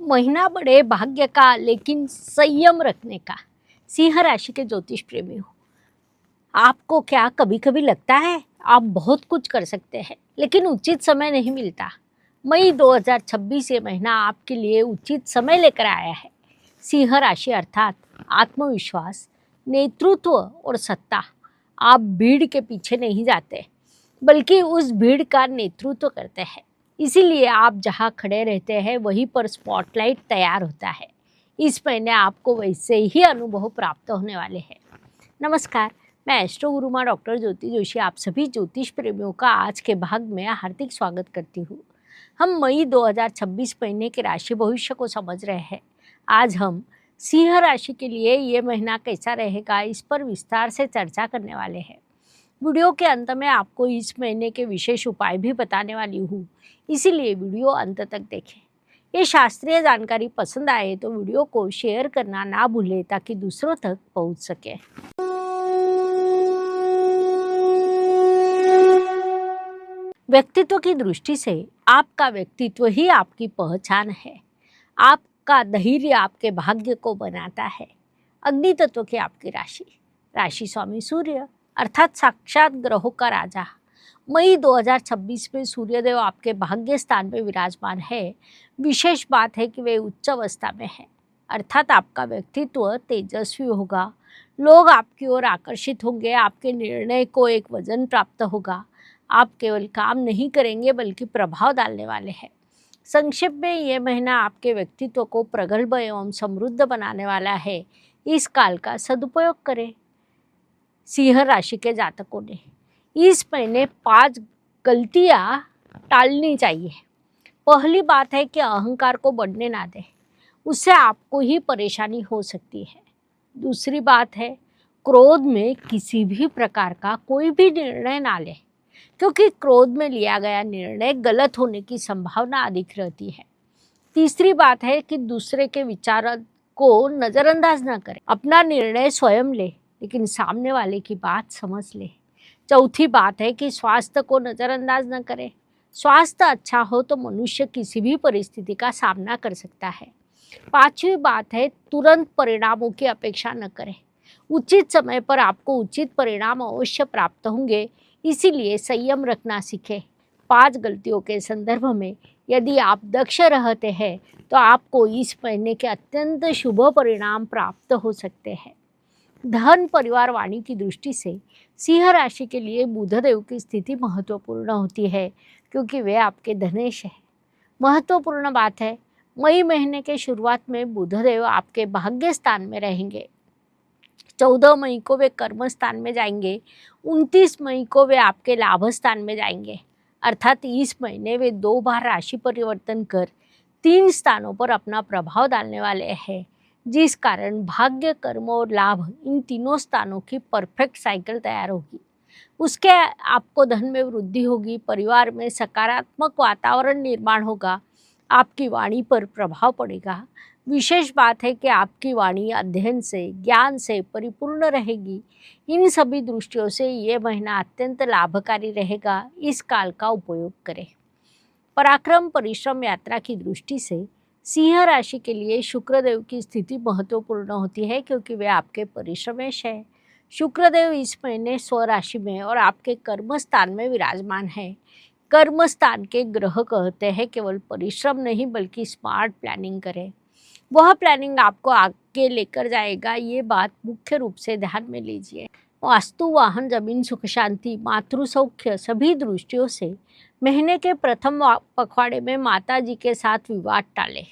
महीना बड़े भाग्य का लेकिन संयम रखने का। सिंह राशि के ज्योतिष प्रेमी हो, आपको क्या कभी कभी लगता है आप बहुत कुछ कर सकते हैं लेकिन उचित समय नहीं मिलता? मई 2026 ये महीना आपके लिए उचित समय लेकर आया है। सिंह राशि अर्थात आत्मविश्वास, नेतृत्व और सत्ता। आप भीड़ के पीछे नहीं जाते बल्कि उस भीड़ का नेतृत्व करते हैं। इसीलिए आप जहां खड़े रहते हैं वहीं पर स्पॉटलाइट तैयार होता है। इस महीने आपको वैसे ही अनुभव प्राप्त होने वाले हैं। नमस्कार, मैं एस्ट्रो गुरु माँ डॉक्टर ज्योति जोशी आप सभी ज्योतिष प्रेमियों का आज के भाग में हार्दिक स्वागत करती हूँ। हम मई 2026 महीने के राशि भविष्य को समझ रहे हैं। आज हम सिंह राशि के लिए ये महीना कैसा रहेगा इस पर विस्तार से चर्चा करने वाले हैं। वीडियो के अंत में आपको इस महीने के विशेष उपाय भी बताने वाली हूँ, इसीलिए वीडियो अंत तक देखें। ये शास्त्रीय जानकारी पसंद आए तो वीडियो को शेयर करना ना भूलें ताकि दूसरों तक पहुँच सके। व्यक्तित्व की दृष्टि से आपका व्यक्तित्व ही आपकी पहचान है। आपका धैर्य आपके भाग्य को बनाता है। अग्नि तत्व की आपकी राशि, राशि स्वामी सूर्य अर्थात साक्षात ग्रहों का राजा। मई 2026 में सूर्यदेव आपके भाग्य स्थान में विराजमान है। विशेष बात है कि वे उच्च अवस्था में है अर्थात आपका व्यक्तित्व तेजस्वी होगा। लोग आपकी ओर आकर्षित होंगे। आपके निर्णय को एक वजन प्राप्त होगा। आप केवल काम नहीं करेंगे बल्कि प्रभाव डालने वाले हैं। संक्षेप में ये महीना आपके व्यक्तित्व को प्रगल्भ एवं समृद्ध बनाने वाला है। इस काल का सदुपयोग करें। सिंह राशि के जातकों ने इस महीने 5 गलतियां टालनी चाहिए। पहली बात है कि अहंकार को बढ़ने ना दें, उससे आपको ही परेशानी हो सकती है। दूसरी बात है क्रोध में किसी भी प्रकार का कोई भी निर्णय ना लें, क्योंकि क्रोध में लिया गया निर्णय गलत होने की संभावना अधिक रहती है। तीसरी बात है कि दूसरे के विचार को नज़रअंदाज ना करें। अपना निर्णय स्वयं ले लेकिन सामने वाले की बात समझ ले। चौथी बात है कि स्वास्थ्य को नज़रअंदाज न करें। स्वास्थ्य अच्छा हो तो मनुष्य किसी भी परिस्थिति का सामना कर सकता है। पांचवी बात है तुरंत परिणामों की अपेक्षा न करें। उचित समय पर आपको उचित परिणाम अवश्य प्राप्त होंगे, इसीलिए संयम रखना सीखें। 5 गलतियों के संदर्भ में यदि आप दक्ष रहते हैं तो आपको इस महीने के अत्यंत शुभ परिणाम प्राप्त हो सकते हैं। धन परिवार वाणी की दृष्टि से सिंह राशि के लिए बुधदेव की स्थिति महत्वपूर्ण होती है, क्योंकि वे आपके धनेश हैं। महत्वपूर्ण बात है मई महीने के शुरुआत में बुधदेव आपके भाग्य स्थान में रहेंगे। 14 मई को वे कर्म स्थान में जाएंगे। 29 मई को वे आपके लाभ स्थान में जाएंगे। अर्थात इस महीने वे 2 बार राशि परिवर्तन कर 3 स्थानों पर अपना प्रभाव डालने वाले हैं, जिस कारण भाग्य, कर्म और लाभ इन तीनों स्थानों की परफेक्ट साइकिल तैयार होगी। उसके आपको धन में वृद्धि होगी। परिवार में सकारात्मक वातावरण निर्माण होगा। आपकी वाणी पर प्रभाव पड़ेगा। विशेष बात है कि आपकी वाणी अध्ययन से, ज्ञान से परिपूर्ण रहेगी। इन सभी दृष्टियों से ये महीना अत्यंत लाभकारी रहेगा। इस काल का उपयोग करें। पराक्रम, परिश्रम, यात्रा की दृष्टि से सिंह राशि के लिए शुक्रदेव की स्थिति महत्वपूर्ण होती है, क्योंकि वे आपके परिश्रमेश है। शुक्रदेव इस महीने स्वराशि में और आपके कर्म स्थान में विराजमान है। कर्म स्थान के ग्रह कहते हैं केवल परिश्रम नहीं बल्कि स्मार्ट प्लानिंग करें। वह प्लानिंग आपको आगे लेकर जाएगा। ये बात मुख्य रूप से ध्यान में लीजिए। वास्तु, वाहन, जमीन, सुख शांति, मातृ सौख्य सभी दृष्टियों से महीने के प्रथम पखवाड़े में माता जी के साथ विवाद टालें,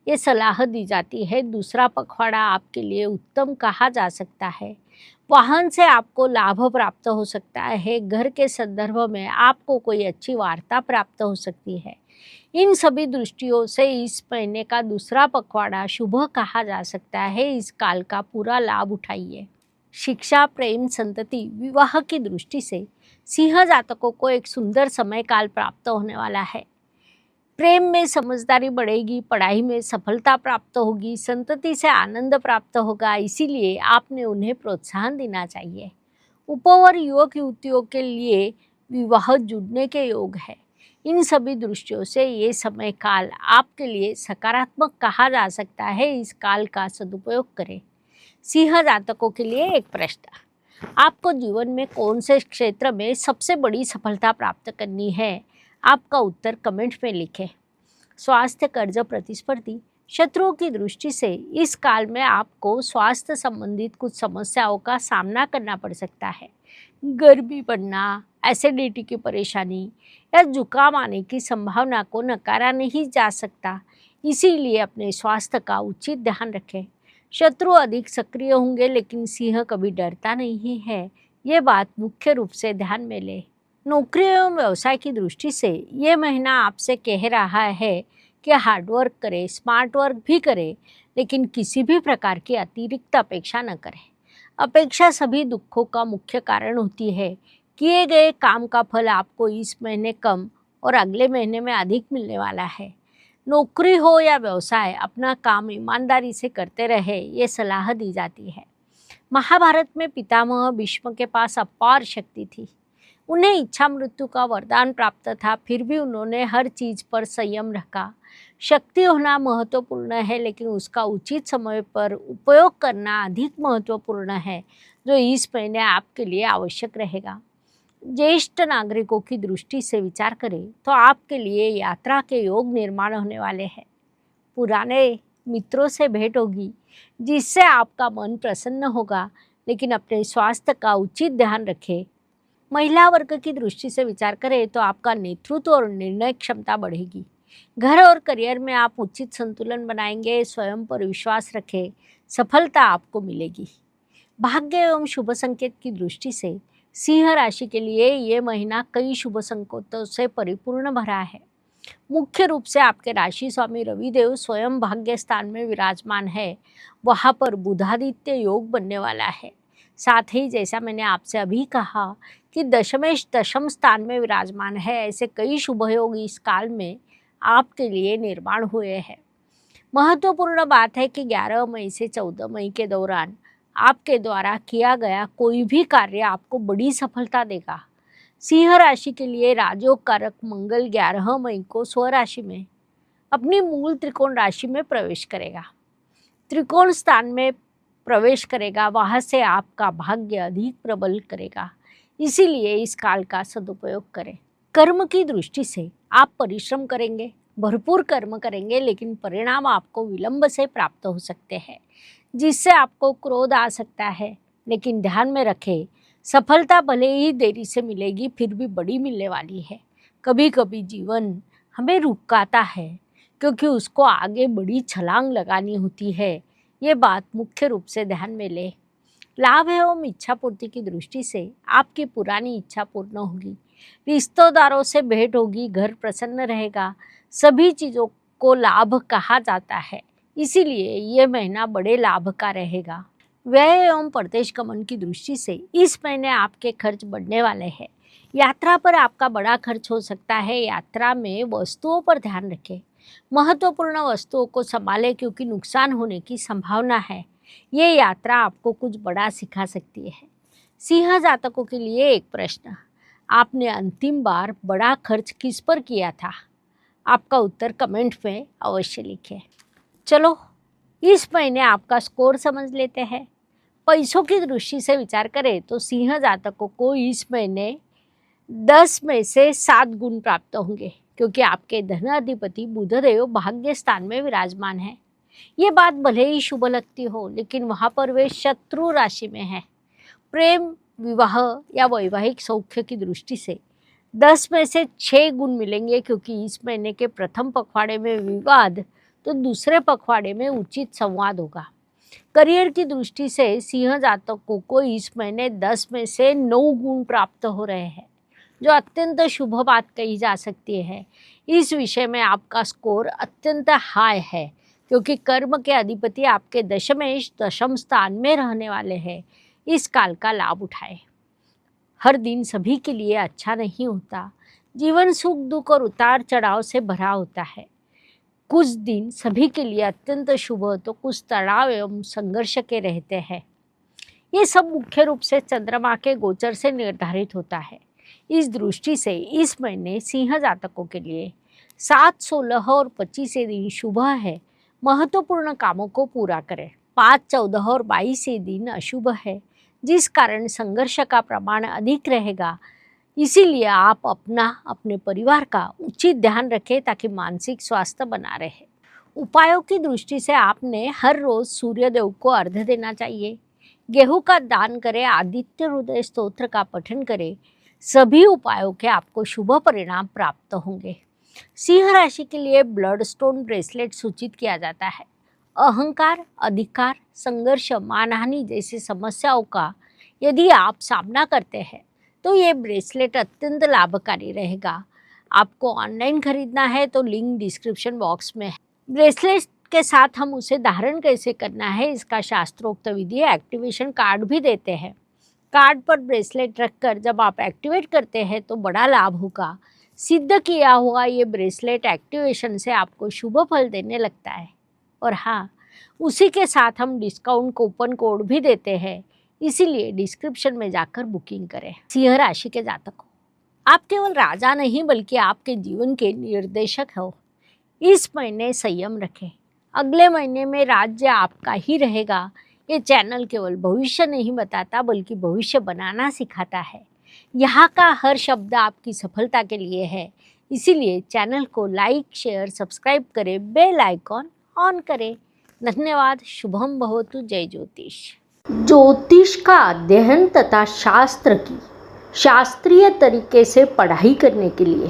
ये सलाह दी जाती है। दूसरा पखवाड़ा आपके लिए उत्तम कहा जा सकता है। वाहन से आपको लाभ प्राप्त हो सकता है। घर के संदर्भ में आपको कोई अच्छी वार्ता प्राप्त हो सकती है। इन सभी दृष्टियों से इस महीने का दूसरा पखवाड़ा शुभ कहा जा सकता है। इस काल का पूरा लाभ उठाइए। शिक्षा, प्रेम, संतति, विवाह की दृष्टि से सिंह जातकों को एक सुंदर समय काल प्राप्त होने वाला है। प्रेम में समझदारी बढ़ेगी, पढ़ाई में सफलता प्राप्त होगी, संतति से आनंद प्राप्त होगा, इसीलिए आपने उन्हें प्रोत्साहन देना चाहिए। उपवर युवक युवतियों के लिए विवाह जुड़ने के योग है। इन सभी दृष्टियों से ये समय काल आपके लिए सकारात्मक कहा जा सकता है। इस काल का सदुपयोग करें। सिंह जातकों के लिए एक प्रश्न, आपको जीवन में कौन से क्षेत्र में सबसे बड़ी सफलता प्राप्त करनी है? आपका उत्तर कमेंट में लिखें। स्वास्थ्य, कर्ज, प्रतिस्पर्धी, शत्रुओं की दृष्टि से इस काल में आपको स्वास्थ्य संबंधित कुछ समस्याओं का सामना करना पड़ सकता है। गर्मी बढ़ना, एसिडिटी की परेशानी या जुकाम आने की संभावना को नकारा नहीं जा सकता, इसीलिए अपने स्वास्थ्य का उचित ध्यान रखें। शत्रु अधिक सक्रिय होंगे, लेकिन सिंह कभी डरता नहीं है, ये बात मुख्य रूप से ध्यान में ले। नौकरी एवं व्यवसाय की दृष्टि से ये महीना आपसे कह रहा है कि हार्डवर्क करें, स्मार्ट वर्क भी करें, लेकिन किसी भी प्रकार की अतिरिक्त अपेक्षा न करें। अपेक्षा सभी दुखों का मुख्य कारण होती है। किए गए काम का फल आपको इस महीने कम और अगले महीने में अधिक मिलने वाला है। नौकरी हो या व्यवसाय, अपना काम ईमानदारी से करते रहे, ये सलाह दी जाती है। महाभारत में पितामह भीष्म के पास अपार शक्ति थी। उन्हें इच्छा मृत्यु का वरदान प्राप्त था, फिर भी उन्होंने हर चीज़ पर संयम रखा। शक्ति होना महत्वपूर्ण है, लेकिन उसका उचित समय पर उपयोग करना अधिक महत्वपूर्ण है, जो इस महीने आपके लिए आवश्यक रहेगा। ज्येष्ठ नागरिकों की दृष्टि से विचार करें तो आपके लिए यात्रा के योग निर्माण होने वाले हैं। पुराने मित्रों से भेंट होगी, जिससे आपका मन प्रसन्न होगा, लेकिन अपने स्वास्थ्य का उचित ध्यान रखें। महिला वर्ग की दृष्टि से विचार करें तो आपका नेतृत्व और निर्णय क्षमता बढ़ेगी। घर और करियर में आप उचित संतुलन बनाएंगे। स्वयं पर विश्वास रखें, सफलता आपको मिलेगी। भाग्य एवं शुभ संकेत की दृष्टि से सिंह राशि के लिए ये महीना कई शुभ संकेतों से परिपूर्ण भरा है। मुख्य रूप से आपके राशि स्वामी रविदेव स्वयं भाग्य स्थान में विराजमान है। वहाँ पर बुधादित्य योग बनने वाला है। साथ ही जैसा मैंने आपसे अभी कहा कि दशमेश दशम स्थान में विराजमान है, ऐसे कई शुभ योग इस काल में आपके लिए निर्माण हुए हैं। महत्वपूर्ण बात है कि 11 मई से 14 मई के दौरान आपके द्वारा किया गया कोई भी कार्य आपको बड़ी सफलता देगा। सिंह राशि के लिए राजयोग कारक मंगल 11 मई को स्वराशि में अपनी मूल त्रिकोण राशि में प्रवेश करेगा। त्रिकोण स्थान में प्रवेश करेगा, वहाँ से आपका भाग्य अधिक प्रबल करेगा। इसीलिए इस काल का सदुपयोग करें। कर्म की दृष्टि से आप परिश्रम करेंगे, भरपूर कर्म करेंगे, लेकिन परिणाम आपको विलंब से प्राप्त हो सकते हैं, जिससे आपको क्रोध आ सकता है। लेकिन ध्यान में रखें, सफलता भले ही देरी से मिलेगी, फिर भी बड़ी मिलने वाली है। कभी कभी जीवन हमें रुकाता है, क्योंकि उसको आगे बड़ी छलांग लगानी होती है। ये बात मुख्य रूप से ध्यान में ले। लाभ एवं इच्छा पूर्ति की दृष्टि से आपकी पुरानी इच्छा पूर्ण होगी। रिश्तेदारों से भेंट होगी, घर प्रसन्न रहेगा। सभी चीज़ों को लाभ कहा जाता है, इसीलिए ये महीना बड़े लाभ का रहेगा। व्यय एवं प्रदेश गमन की दृष्टि से इस महीने आपके खर्च बढ़ने वाले हैं। यात्रा पर आपका बड़ा खर्च हो सकता है। यात्रा में वस्तुओं पर ध्यान रखें। महत्वपूर्ण वस्तुओं को संभालें, क्योंकि नुकसान होने की संभावना है। ये यात्रा आपको कुछ बड़ा सिखा सकती है। सिंह जातकों के लिए एक प्रश्न, आपने अंतिम बार बड़ा खर्च किस पर किया था? आपका उत्तर कमेंट में अवश्य लिखें। चलो इस महीने आपका स्कोर समझ लेते हैं। पैसों की दृष्टि से विचार करें तो सिंह जातकों को इस महीने 10 में से 7 गुण प्राप्त होंगे, क्योंकि आपके धनाधिपति बुधदेव भाग्य स्थान में विराजमान है। ये बात भले ही शुभ लगती हो, लेकिन वहाँ पर वे शत्रु राशि में है। प्रेम, विवाह या वैवाहिक सौख्य की दृष्टि से 10 में से 6 गुण मिलेंगे, क्योंकि इस महीने के प्रथम पखवाड़े में विवाद तो दूसरे पखवाड़े में उचित संवाद होगा। करियर की दृष्टि से सिंह जातकों को इस महीने 10 में से 9 गुण प्राप्त हो रहे हैं, जो अत्यंत शुभ बात कही जा सकती है। इस विषय में आपका स्कोर अत्यंत हाई है, क्योंकि कर्म के अधिपति आपके दशमेश दशम स्थान में रहने वाले हैं। इस काल का लाभ उठाएं। हर दिन सभी के लिए अच्छा नहीं होता। जीवन सुख दुख और उतार चढ़ाव से भरा होता है। कुछ दिन सभी के लिए अत्यंत शुभ तो कुछ तनाव एवं संघर्ष के रहते हैं। ये सब मुख्य रूप से चंद्रमा के गोचर से निर्धारित होता है। इस दृष्टि से इस महीने सिंह जातकों के लिए 7, 16 और 25 दिन शुभ है। महत्वपूर्ण कामों को पूरा करें। 5, 14 और 22 दिन अशुभ है, जिस कारण संघर्ष का प्रमाण अधिक रहेगा। इसीलिए आप अपने परिवार का उचित ध्यान रखें ताकि मानसिक स्वास्थ्य बना रहे। उपायों की दृष्टि से आपने हर रोज सूर्य देव को अर्घ्य देना चाहिए। गेहूं का दान करें, आदित्य हृदय स्तोत्र का पठन करें। सभी उपायों के आपको शुभ परिणाम प्राप्त होंगे। सिंह राशि के लिए ब्लड स्टोन ब्रेसलेट सूचित किया जाता है। अहंकार, अधिकार, संघर्ष, मानहानि जैसी समस्याओं का यदि आप सामना करते हैं तो ये ब्रेसलेट अत्यंत लाभकारी रहेगा। आपको ऑनलाइन खरीदना है तो लिंक डिस्क्रिप्शन बॉक्स में है। ब्रेसलेट के साथ हम उसे धारण कैसे करना है इसका शास्त्रोक्त विधि एक्टिवेशन कार्ड भी देते हैं। कार्ड पर ब्रेसलेट रखकर जब आप एक्टिवेट करते हैं तो बड़ा लाभ होगा। सिद्ध किया हुआ ये ब्रेसलेट एक्टिवेशन से आपको शुभ फल देने लगता है। और हाँ, उसी के साथ हम डिस्काउंट कूपन कोड भी देते हैं, इसीलिए डिस्क्रिप्शन में जाकर बुकिंग करें। सिंह राशि के जातकों, आप केवल राजा नहीं बल्कि आपके जीवन के निर्देशक हो। इस महीने संयम रखें। अगले महीने में राज्य आपका ही रहेगा। ये चैनल केवल भविष्य नहीं बताता बल्कि भविष्य बनाना सिखाता है। यहाँ का हर शब्द आपकी सफलता के लिए है, इसीलिए चैनल को लाइक, शेयर, सब्सक्राइब करें, बेल आइकॉन ऑन करें। धन्यवाद। शुभम भवतु। जय ज्योतिष। ज्योतिष का अध्ययन तथा शास्त्र की शास्त्रीय तरीके से पढ़ाई करने के लिए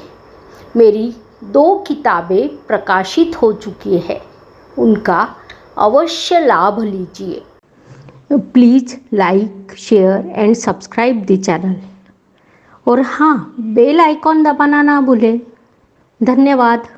मेरी 2 किताबें प्रकाशित हो चुकी है, उनका अवश्य लाभ लीजिए। Please like, share and subscribe the channel. और हाँ, बेल आइकॉन दबाना ना भूलें। धन्यवाद।